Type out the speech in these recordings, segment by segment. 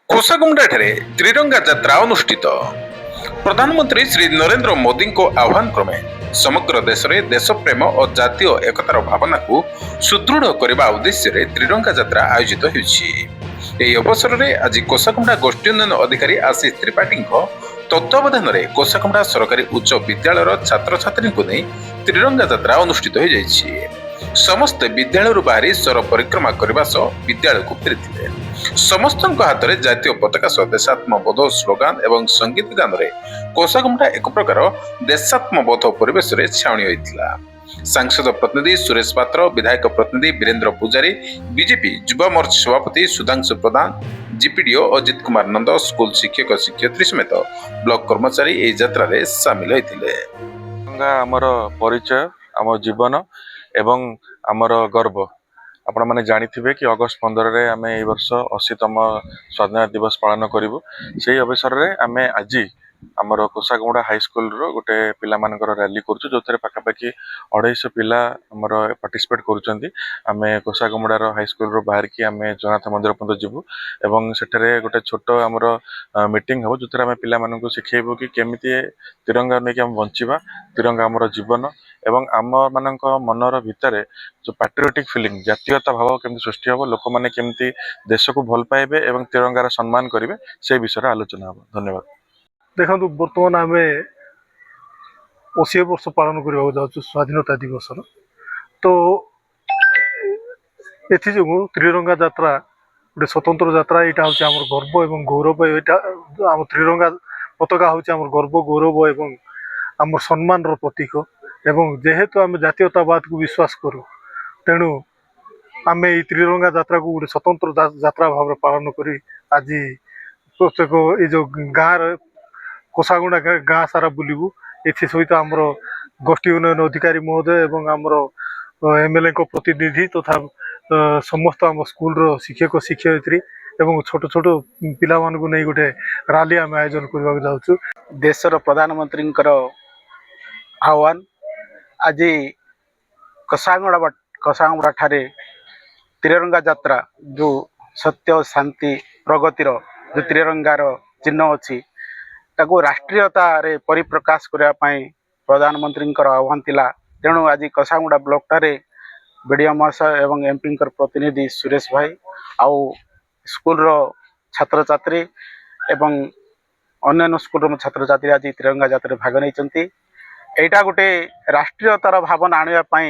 कोसागुंडाଠାରେ त्रिरंगा ଯାତ୍ରା ଅନୁଷ୍ଠିତ। ପ୍ରଧାନମନ୍ତ୍ରୀ ଶ୍ରୀ ନରେନ୍ଦ୍ର ମୋଦିଙ୍କ ଆହ୍ୱାନ କ୍ରମେ ସମଗ୍ର ଦେଶରେ ଦେଶପ୍ରେମ ଓ ଜାତୀୟ ଏକତାର ଭାବନାକୁ ସୁଦୃଢ଼ କରିବା ଉଦ୍ଦେଶ୍ୟରେ ତ୍ରିରଙ୍ଗା ଯାତ୍ରା ଆୟୋଜିତ ହେଉଛି। ଏହି ଅବସରରେ ଆଜି କୋସାଗୁଣ୍ଡା ଗୋଷ୍ଠୀ ଉନ୍ନୟନ ଅଧିକାରୀ ଆଶିଷ ତ୍ରିପାଠୀଙ୍କ ତତ୍ତ୍ୱାବଧାନରେ କୋସାଗୁଣ୍ଡା ସରକାରୀ ଉଚ୍ଚ ବିଦ୍ୟାଳୟର ଛାତ୍ରଛାତ୍ରୀଙ୍କୁ ନେଇ ତ୍ରିରଙ୍ଗା ଯାତ୍ରା ଅନୁଷ୍ଠିତ ହୋଇଯାଇଛି। ସମସ୍ତେ ବିଦ୍ୟାଳୟରୁ ବାହାରି ସ୍ୱର ପରିକ୍ରମା କରିବା ସହ ବିଦ୍ୟାଳୟକୁ ଫେରିଥିଲେ। ସମସ୍ତଙ୍କ ହାତରେ ଜାତୀୟ ପତାକା ସହ ଦେଶାତ୍ମବୋଧ ସ୍ଲୋଗାନ ଏବଂ ସଙ୍ଗୀତ ଗାନରେ କୋସାଗୁମ୍ଟା ଏକ ପ୍ରକାର ଦେଶାତ୍ମବୋଧ ପରିବେଶରେ ଛାଉଣି ହୋଇଥିଲା। ସାଂସଦ ପ୍ରତିନିଧି ସୁରେଶ ପାତ୍ର, ବିଧାୟକ ପ୍ରତିନିଧି ବୀରେନ୍ଦ୍ର ପୂଜାରୀ, ବିଜେପି ଯୁବ ମୋର୍ଚ୍ଚା ସଭାପତି ସୁଧାଂଶୁ ପ୍ରଧାନ, ଜିପିଡିଓ ଅଜିତ କୁମାର ନନ୍ଦ, ସ୍କୁଲ ଶିକ୍ଷକ ଶିକ୍ଷୟିତ୍ରୀ ସମେତ ବ୍ଲକ କର୍ମଚାରୀ ଏହି ଯାତ୍ରାରେ ସାମିଲ ହୋଇଥିଲେ। ଆମର ପରିଚୟ, ଆମ ଜୀବନ ଏବଂ ଆମର ଗର୍ବ। ଆପଣମାନେ ଜାଣିଥିବେ କି ଅଗଷ୍ଟ 15ରେ ଆମେ ଏହି ବର୍ଷ 80ତମ ସ୍ୱାଧୀନତା ଦିବସ ପାଳନ କରିବୁ। ସେହି ଅବସରରେ ଆମେ ଆଜି ଆମର କୋସାଗୁଣ୍ଡା ହାଇସ୍କୁଲର ଗୋଟେ ପିଲାମାନଙ୍କର ର୍ୟାଲି କରୁଛୁ, ଯେଉଁଥିରେ ପାଖାପାଖି 250 ପିଲା ଆମର ପାର୍ଟିସିପେଟ୍ କରୁଛନ୍ତି। ଆମେ କୋସାଗୁଣ୍ଡାର ହାଇସ୍କୁଲରୁ ବାହାରିକି ଆମେ ଜଗନ୍ନାଥ ମନ୍ଦିର ପର୍ଯ୍ୟନ୍ତ ଯିବୁ ଏବଂ ସେଠାରେ ଗୋଟେ ଛୋଟ ଆମର ମିଟିଂ ହେବ, ଯେଉଁଥିରେ ଆମେ ପିଲାମାନଙ୍କୁ ଶିଖେଇବୁ କି କେମିତି ତିରଙ୍ଗା ନେଇକି ଆମେ ବଞ୍ଚିବା, ତିରଙ୍ଗା ଆମର ଜୀବନ ଏବଂ ଆମମାନଙ୍କ ମନର ଭିତରେ ଯେଉଁ ପାଟ୍ରିଅଟିକ୍ ଫିଲିଂ, ଜାତୀୟତା ଭାବ କେମିତି ସୃଷ୍ଟି ହେବ, ଲୋକମାନେ କେମିତି ଦେଶକୁ ଭଲ ପାଇବେ ଏବଂ ତିରଙ୍ଗାର ସମ୍ମାନ କରିବେ, ସେ ବିଷୟରେ ଆଲୋଚନା ହେବ। ଧନ୍ୟବାଦ। ଦେଖନ୍ତୁ, ବର୍ତ୍ତମାନ ଆମେ 80 ବର୍ଷ ପାଳନ କରିବାକୁ ଯାଉଛୁ ସ୍ୱାଧୀନତା ଦିବସର। ତ ଏଥିଯୋଗୁଁ ତ୍ରିରଙ୍ଗା ଯାତ୍ରା ଗୋଟେ ସ୍ୱତନ୍ତ୍ର ଯାତ୍ରା। ଏଇଟା ହେଉଛି ଆମର ଗର୍ବ ଏବଂ ଗୌରବ। ଏଇଟା ଆମ ତ୍ରିରଙ୍ଗା ପତାକା ହେଉଛି ଆମର ଗର୍ବ, ଗୌରବ ଏବଂ ଆମର ସମ୍ମାନର ପ୍ରତୀକ। ଏବଂ ଯେହେତୁ ଆମେ ଜାତୀୟତାବାଦକୁ ବିଶ୍ୱାସ କରୁ, ତେଣୁ ଆମେ ଏଇ ତ୍ରିରଙ୍ଗା ଯାତ୍ରାକୁ ଗୋଟେ ସ୍ୱତନ୍ତ୍ର ଯାତ୍ରା ଭାବରେ ପାଳନ କରି ଆଜି ପ୍ରତ୍ୟେକ ଏଇ ଯେଉଁ ଗାଁରେ କୋସାଗୁଣ୍ଡା ଗାଁ ସାରା ବୁଲିବୁ। ଏଥିସହିତ ଆମର ଗୋଷ୍ଠୀ ଉନ୍ନୟନ ଅଧିକାରୀ ମହୋଦୟ ଏବଂ ଆମର MLAଙ୍କ ପ୍ରତିନିଧି ତଥା ସମସ୍ତ ଆମ ସ୍କୁଲର ଶିକ୍ଷକ ଶିକ୍ଷୟିତ୍ରୀ ଏବଂ ଛୋଟ ଛୋଟ ପିଲାମାନଙ୍କୁ ନେଇ ଗୋଟେ ରାଲି ଆମେ ଆୟୋଜନ କରିବାକୁ ଯାଉଛୁ। ଦେଶର ପ୍ରଧାନମନ୍ତ୍ରୀଙ୍କର ଆହ୍ୱାନ, ଆଜି କୋସାଗୁଣ୍ଡା ଠାରେ ତ୍ରିରଙ୍ଗା ଯାତ୍ରା, ଯେଉଁ ସତ୍ୟ ଶାନ୍ତି ପ୍ରଗତିର ଯେଉଁ ତ୍ରିରଙ୍ଗାର ଚିହ୍ନ ଅଛି, ତାକୁ ରାଷ୍ଟ୍ରୀୟତାରେ ପରିପ୍ରକାଶ କରିବା ପାଇଁ ପ୍ରଧାନମନ୍ତ୍ରୀଙ୍କର ଆହ୍ୱାନ ଥିଲା। ତେଣୁ ଆଜି କୋସାଗୁଣ୍ଡା ବ୍ଲକଠାରେ BDO ମହାଶୟ ଏବଂ MPଙ୍କର ପ୍ରତିନିଧି ସୁରେଶ ଭାଇ ଆଉ ସ୍କୁଲର ଛାତ୍ରଛାତ୍ରୀ ଏବଂ ଅନ୍ୟାନ୍ୟ ସ୍କୁଲର ଛାତ୍ରଛାତ୍ରୀ ଆଜି ତ୍ରିରଙ୍ଗା ଯାତ୍ରାରେ ଭାଗ ନେଇଛନ୍ତି। ଏଇଟା ଗୋଟେ ରାଷ୍ଟ୍ରୀୟତାର ଭାବନା ଆଣିବା ପାଇଁ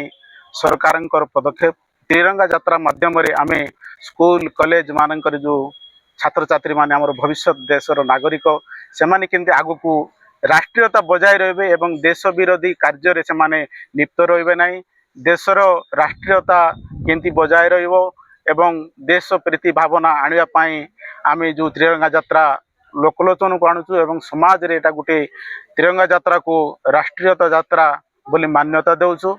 ସରକାରଙ୍କର ପଦକ୍ଷେପ। ତ୍ରିରଙ୍ଗା ଯାତ୍ରା ମାଧ୍ୟମରେ ଆମେ ସ୍କୁଲ କଲେଜ ମାନଙ୍କରେ ଯେଉଁ ଛାତ୍ରଛାତ୍ରୀମାନେ ଆମର ଭବିଷ୍ୟତ ଦେଶର ନାଗରିକ, ସେମାନେ କେମିତି ଆଗକୁ ରାଷ୍ଟ୍ରୀୟତା ବଜାୟ ରହିବେ ଏବଂ ଦେଶ ବିରୋଧୀ କାର୍ଯ୍ୟରେ ସେମାନେ ଲିପ୍ତ ରହିବେ ନାହିଁ। ଦେଶର ରାଷ୍ଟ୍ରୀୟତା କେମିତି ବଜାୟ ରହିବ ଏବଂ ଦେଶ ପ୍ରୀତି ଭାବନା ଆଣିବା ପାଇଁ ଆମେ ଯେଉଁ ତ୍ରିରଙ୍ଗା ଯାତ୍ରା ଲୋକଲୋଚନକୁ ଆଣୁଛୁ ଏବଂ ସମାଜରେ ଏଇଟା ଗୋଟେ ତ୍ରିରଙ୍ଗା ଯାତ୍ରାକୁ ରାଷ୍ଟ୍ରୀୟତା ଯାତ୍ରା ବୋଲି ମାନ୍ୟତା ଦେଉଛୁ।